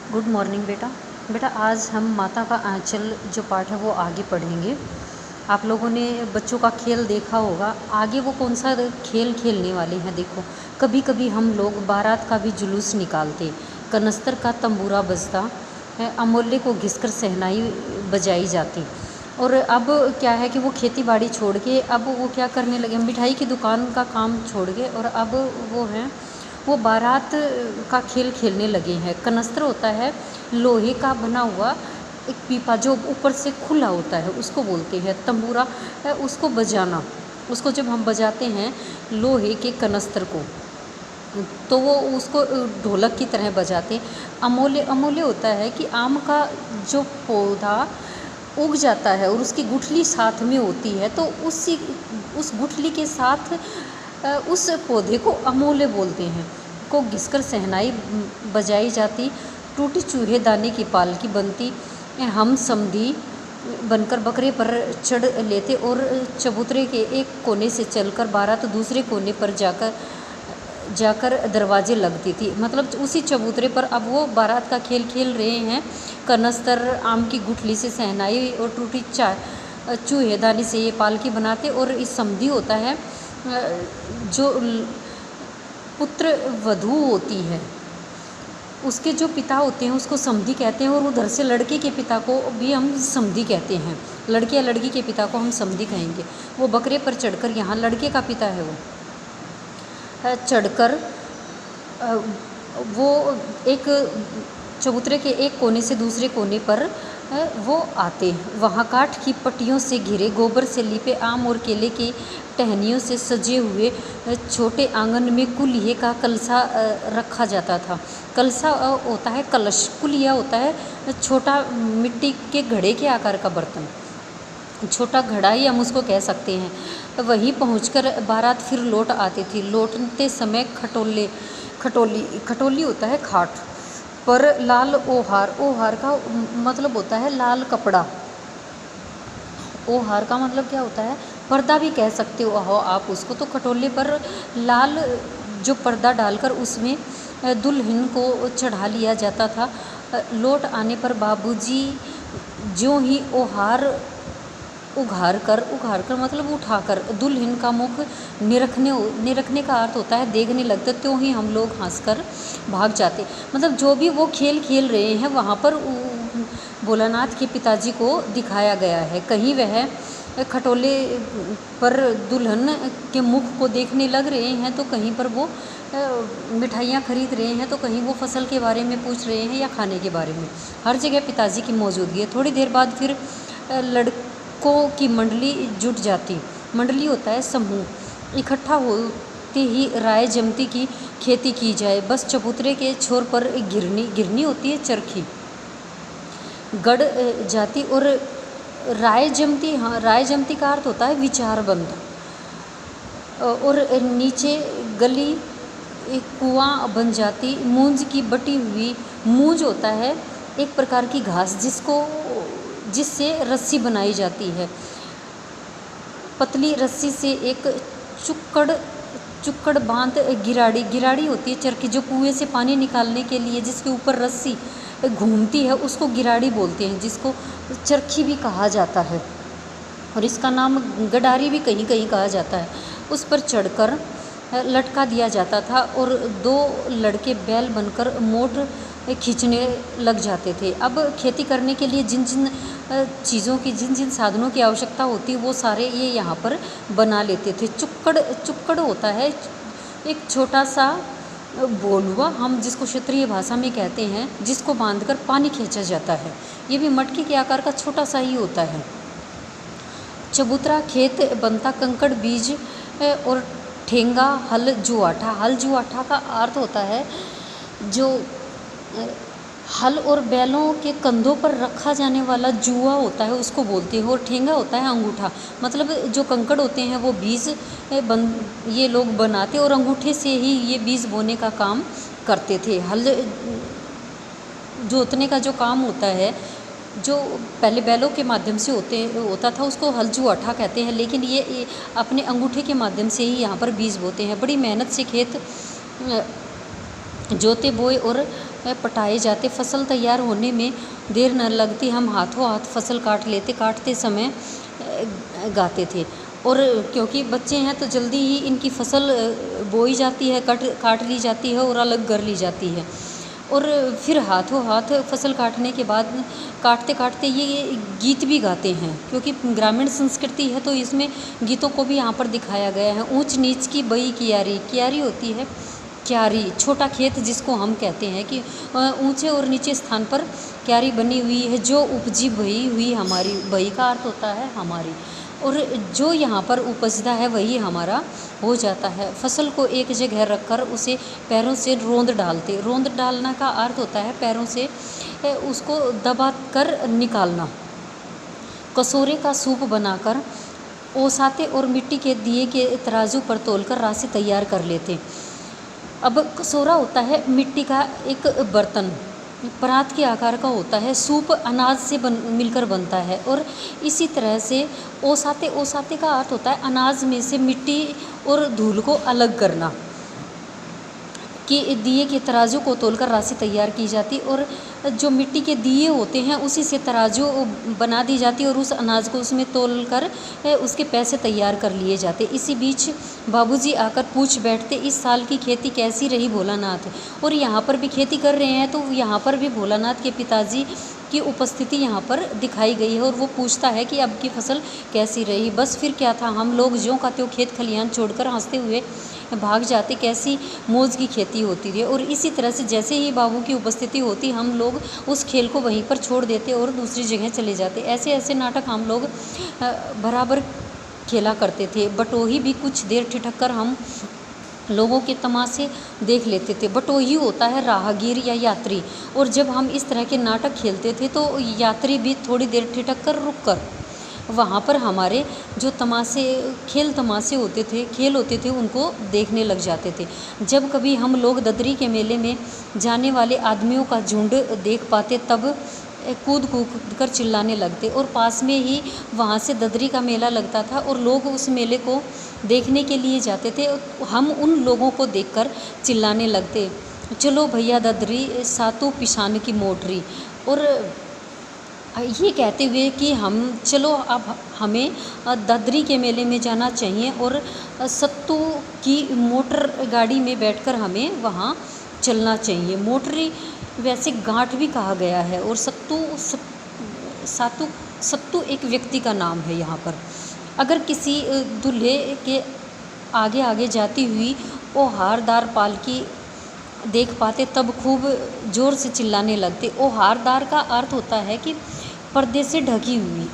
Good morning बेटा। बेटा आज हम माता का आंचल जो पाठ है वो आगे पढ़ेंगे। आप लोगों ने बच्चों का खेल देखा होगा। आगे वो कौन सा खेल खेलने वाले हैं देखो। कभी कभी हम लोग बारात का भी जुलूस निकालते, कनस्तर का तंबूरा बजता, अमूल्य को घिसकर सहनाई बजाई जाती। और अब क्या है कि वो खेती बाड़ी छोड़ के अब वो क्या करने लगे, मिठाई की दुकान का काम छोड़ के, और अब वो हैं वो बारात का खेल खेलने लगे हैं। कनस्तर होता है लोहे का बना हुआ एक पीपा जो ऊपर से खुला होता है, उसको बोलते हैं। तंबूरा है उसको बजाना, उसको जब हम बजाते हैं लोहे के कनस्तर को, तो वो उसको ढोलक की तरह बजाते। अमूल्य अमूल्य होता है कि आम का जो पौधा उग जाता है और उसकी गुठली साथ में होती है, तो उस गुठली के साथ उस पौधे को अमूल्य बोलते हैं। को घिसकर सहनाई बजाई जाती, टूटी चूहे दाने की पालकी बनती, हम समधी बनकर बकरे पर चढ़ लेते और चबूतरे के एक कोने से चलकर बारात दूसरे कोने पर जाकर दरवाजे लगती थी। मतलब उसी चबूतरे पर अब वो बारात का खेल खेल रहे हैं। कनस्तर आम की गुठली से सहनाई और टूटी चूहेदानी से ये पालकी बनाते। और इस समधी होता है जो पुत्र वधू होती है, उसके जो पिता होते हैं उसको समधी कहते हैं, और उधर से लड़के के पिता को भी हम समधी कहते हैं। लड़के या लड़की के पिता को हम समधी कहेंगे। वो बकरे पर चढ़कर, यहाँ लड़के का पिता है, वो चढ़कर वो एक चबूतरे के एक कोने से दूसरे कोने पर वो आते। वहाँ काठ की पट्टियों से घिरे, गोबर से लिपे, आम और केले की टहनियों से सजे हुए छोटे आंगन में कुलिये का कलसा रखा जाता था। कलसा होता है कलश, कुलिया होता है छोटा मिट्टी के घड़े के आकार का बर्तन, छोटा घड़ा ही हम उसको कह सकते हैं। वहीं पहुंचकर बारात फिर लौट आती थी। लौटते समय खटोली होता है खाट पर लाल ओहार, ओहार का मतलब होता है लाल कपड़ा। ओहार का मतलब क्या होता है, पर्दा भी कह सकते हो आप उसको। तो खटोले पर लाल जो पर्दा डालकर उसमें दुल्हन को चढ़ा लिया जाता था। लौट आने पर बाबूजी ज्यों ही ओहार उघार कर मतलब उठाकर दुल्हन का मुख निरखने का अर्थ होता है देखने लगते, त्यों ही हम लोग हंसकर भाग जाते। मतलब जो भी वो खेल खेल रहे हैं वहाँ पर भोलानाथ के पिताजी को दिखाया गया है। कहीं वह खटोले पर दुल्हन के मुख को देखने लग रहे हैं, तो कहीं पर वो मिठाइयाँ खरीद रहे हैं, तो कहीं वो फसल के बारे में पूछ रहे हैं या खाने के बारे में। हर जगह पिताजी की मौजूदगी है। थोड़ी देर बाद फिर लड़कों की मंडली जुट जाती। मंडली होता है समूह। इकट्ठा होते ही राय जमती की खेती की जाए। बस चबूतरे के छोर पर गिरनी होती है चरखी, गड़ जाती और राय जमती। हाँ, राय जमती का अर्थ होता है विचारबंद। और नीचे गली एक कुआं बन जाती। मूंज की बटी हुई, मूंज होता है एक प्रकार की घास जिससे रस्सी बनाई जाती है। पतली रस्सी से एक चुक्कड़ बांध गिराड़ी होती है चरखी, जो कुएं से पानी निकालने के लिए जिसके ऊपर रस्सी घूमती है उसको गिराड़ी बोलते हैं, जिसको चरखी भी कहा जाता है। और इसका नाम गडारी भी कहीं कहीं कहा जाता है। उस पर चढ़कर लटका दिया जाता था और दो लड़के बैल बनकर मोट खींचने लग जाते थे। अब खेती करने के लिए जिन जिन चीज़ों की, जिन जिन साधनों की आवश्यकता होती वो सारे ये यहाँ पर बना लेते थे। चुक्कड़ होता है एक छोटा सा बोलुआ, हम जिसको क्षेत्रीय भाषा में कहते हैं, जिसको बांधकर पानी खींचा जाता है। ये भी मटके के आकार का छोटा सा ही होता है। चबूतरा खेत बनता, कंकड़ बीज और ठेंगा, हल जुआठा। हल जुआठा का अर्थ होता है जो हल और बैलों के कंधों पर रखा जाने वाला जुआ होता है उसको बोलते हैं। और ठेंगा होता है अंगूठा। मतलब जो कंकड़ होते हैं वो बीज ये लोग बनाते और अंगूठे से ही ये बीज बोने का काम करते थे। हल जोतने का जो काम होता है, जो पहले बैलों के माध्यम से होता था, उसको हल जुआठा कहते हैं। लेकिन ये अपने अंगूठे के माध्यम से ही यहाँ पर बीज बोते हैं। बड़ी मेहनत से खेत जोते बोए और पटाए जाते, फसल तैयार होने में देर न लगती, हम हाथों हाथ फसल काट लेते, काटते समय गाते थे। और क्योंकि बच्चे हैं तो जल्दी ही इनकी फसल बोई जाती है, काट ली जाती है और अलग कर ली जाती है। और फिर हाथों हाथ फसल काटने के बाद काटते काटते ये गीत भी गाते हैं, क्योंकि ग्रामीण संस्कृति है तो इसमें गीतों को भी यहाँ पर दिखाया गया है। ऊंच नीच की बई कियारी, कियारी होती है क्यारी, छोटा खेत जिसको हम कहते हैं कि ऊंचे और नीचे स्थान पर क्यारी बनी हुई है, जो उपजी बही हुई हमारी, बही का अर्थ होता है हमारी, और जो यहाँ पर उपजता है वही हमारा हो जाता है। फसल को एक जगह रखकर उसे पैरों से रोंद डालते, रोंद डालना का अर्थ होता है पैरों से उसको दबा कर निकालना। कसोरे का सूप बनाकर ओसाते और मिट्टी के दिए के तराजू पर तोलकर राशि तैयार कर लेते। अब कसोरा होता है मिट्टी का एक बर्तन, परात के आकार का होता है, सूप अनाज से मिलकर बनता है। और इसी तरह से ओसाते, ओसाते का अर्थ होता है अनाज में से मिट्टी और धूल को अलग करना, कि दिए के तराजू को तोलकर राशि तैयार की जाती, और जो मिट्टी के दिए होते हैं उसी से तराजू बना दी जाती और उस अनाज को उसमें तोलकर उसके पैसे तैयार कर लिए जाते। इसी बीच बाबूजी आकर पूछ बैठते, इस साल की खेती कैसी रही भोलानाथ। और यहाँ पर भी खेती कर रहे हैं तो यहाँ पर भी भोलानाथ के पिताजी की उपस्थिति यहाँ पर दिखाई गई है, और वो पूछता है कि अब की फसल कैसी रही। बस फिर क्या था, हम लोग ज्यों का त्यों खेत खलियान छोड़कर हंसते हुए भाग जाते, कैसी मौज की खेती होती थी। और इसी तरह से जैसे ही बाबू की उपस्थिति होती, हम लोग उस खेल को वहीं पर छोड़ देते और दूसरी जगह चले जाते। ऐसे ऐसे नाटक हम लोग बराबर खेला करते थे। बटोही भी कुछ देर ठिठक कर हम लोगों के तमाशे देख लेते थे। बटोही होता है राहगीर या यात्री, और जब हम इस तरह के नाटक खेलते थे तो यात्री भी थोड़ी देर ठिठक कर रुक कर वहाँ पर हमारे जो तमाशे खेल होते थे उनको देखने लग जाते थे। जब कभी हम लोग ददरी के मेले में जाने वाले आदमियों का झुंड देख पाते तब कूद कूद कर चिल्लाने लगते, और पास में ही वहाँ से ददरी का मेला लगता था और लोग उस मेले को देखने के लिए जाते थे। हम उन लोगों को देखकर चिल्लाने लगते, चलो भैया ददरी सातों पिशान की मोटरी। और ये कहते हुए कि हम चलो अब हमें ददरी के मेले में जाना चाहिए और सत्तू की मोटर गाड़ी में बैठकर हमें वहाँ चलना चाहिए। मोटरी वैसे गांठ भी कहा गया है, और सत्तू एक व्यक्ति का नाम है यहाँ पर। अगर किसी दूल्हे के आगे आगे जाती हुई वो हारदार पालकी देख पाते तब खूब ज़ोर से चिल्लाने लगते। ओ हारदार का अर्थ होता है कि पर्दे से ढकी हुई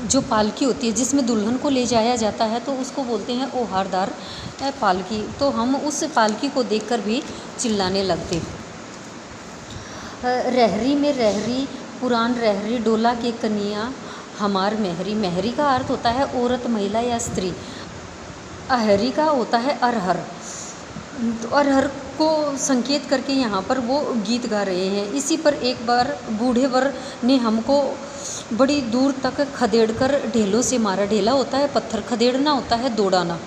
जो पालकी होती है जिसमें दुल्हन को ले जाया जाता है, तो उसको बोलते हैं ओ हारदार पालकी। तो हम उस पालकी को देखकर भी चिल्लाने लगते। रहरी में रहरी पुरान रहरी डोला के कनिया हमार महरी। महरी का अर्थ होता है औरत, महिला या स्त्री। अहरी का होता है अरहर। तो अरहर को संकेत करके यहाँ पर वो गीत गा रहे हैं। इसी पर एक बार बूढ़े वर ने हमको बड़ी दूर तक खदेड़कर ढेलों से मारा। ढेला होता है पत्थर, खदेड़ना होता है दौड़ाना।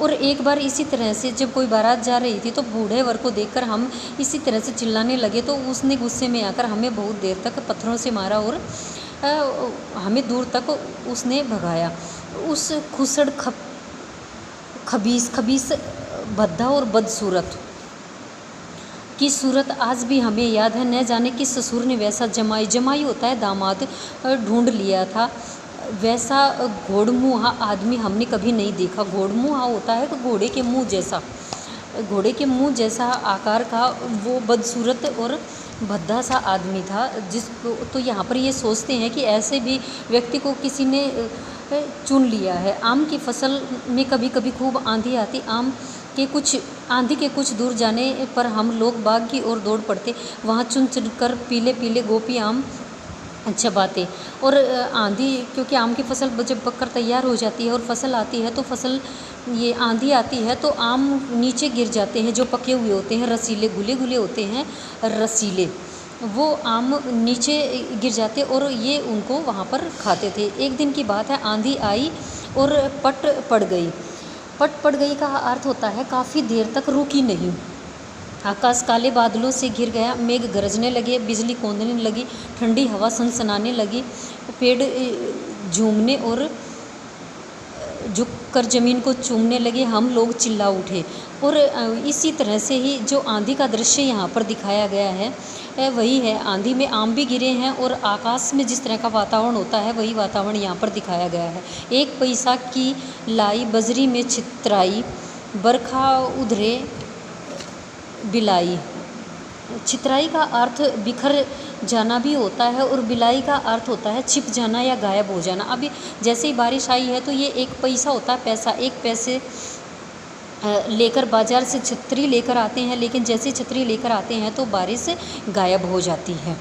और एक बार इसी तरह से जब कोई बारात जा रही थी तो बूढ़े वर को देखकर हम इसी तरह से चिल्लाने लगे, तो उसने गुस्से में आकर हमें बहुत देर तक पत्थरों से मारा और हमें दूर तक उसने भगाया। उस खुसड़ खबीस भद्दा और बदसूरत की सूरत आज भी हमें याद है। न जाने किस ससुर ने वैसा जमाई होता है दामाद ढूंढ लिया था। वैसा घोड़मुहा आदमी हमने कभी नहीं देखा। घोड़मुहा होता है तो घोड़े के मुंह जैसा आकार का वो बदसूरत और भद्दा सा आदमी था, जिसको तो यहाँ पर ये सोचते हैं कि ऐसे भी व्यक्ति को किसी ने चुन लिया है। आम की फसल में कभी कभी खूब आंधी आती। आंधी के कुछ दूर जाने पर हम लोग बाग की ओर दौड़ पड़ते। वहाँ चुन कर पीले पीले गोपी आम चबाते। और आंधी, क्योंकि आम की फसल जब पककर तैयार हो जाती है और फसल आती है तो ये आंधी आती है तो आम नीचे गिर जाते हैं जो पके हुए होते हैं, रसीले गुले गुले होते हैं, रसीले वो आम नीचे गिर जाते और ये उनको वहाँ पर खाते थे। एक दिन की बात है, आंधी आई और पट पड़ गई का अर्थ होता है काफ़ी देर तक रुकी नहीं। आकाश काले बादलों से घिर गया, मेघ गरजने लगे, बिजली कौंधने लगी, ठंडी हवा सनसनाने लगी, पेड़ झूमने और झुककर ज़मीन को चूमने लगे, हम लोग चिल्ला उठे। और इसी तरह से ही जो आंधी का दृश्य यहाँ पर दिखाया गया है वही है। आंधी में आम भी गिरे हैं और आकाश में जिस तरह का वातावरण होता है वही वातावरण यहाँ पर दिखाया गया है। एक पैसा की लाई बजरी में छितराई, बरखा उधरे बिलाई। छितराई का अर्थ बिखर जाना भी होता है और बिलाई का अर्थ होता है छिप जाना या गायब हो जाना। अभी जैसे ही बारिश आई है तो ये एक पैसा होता है, पैसा, एक पैसे लेकर बाज़ार से छतरी लेकर आते हैं, लेकिन जैसे छतरी लेकर आते हैं तो बारिश गायब हो जाती है।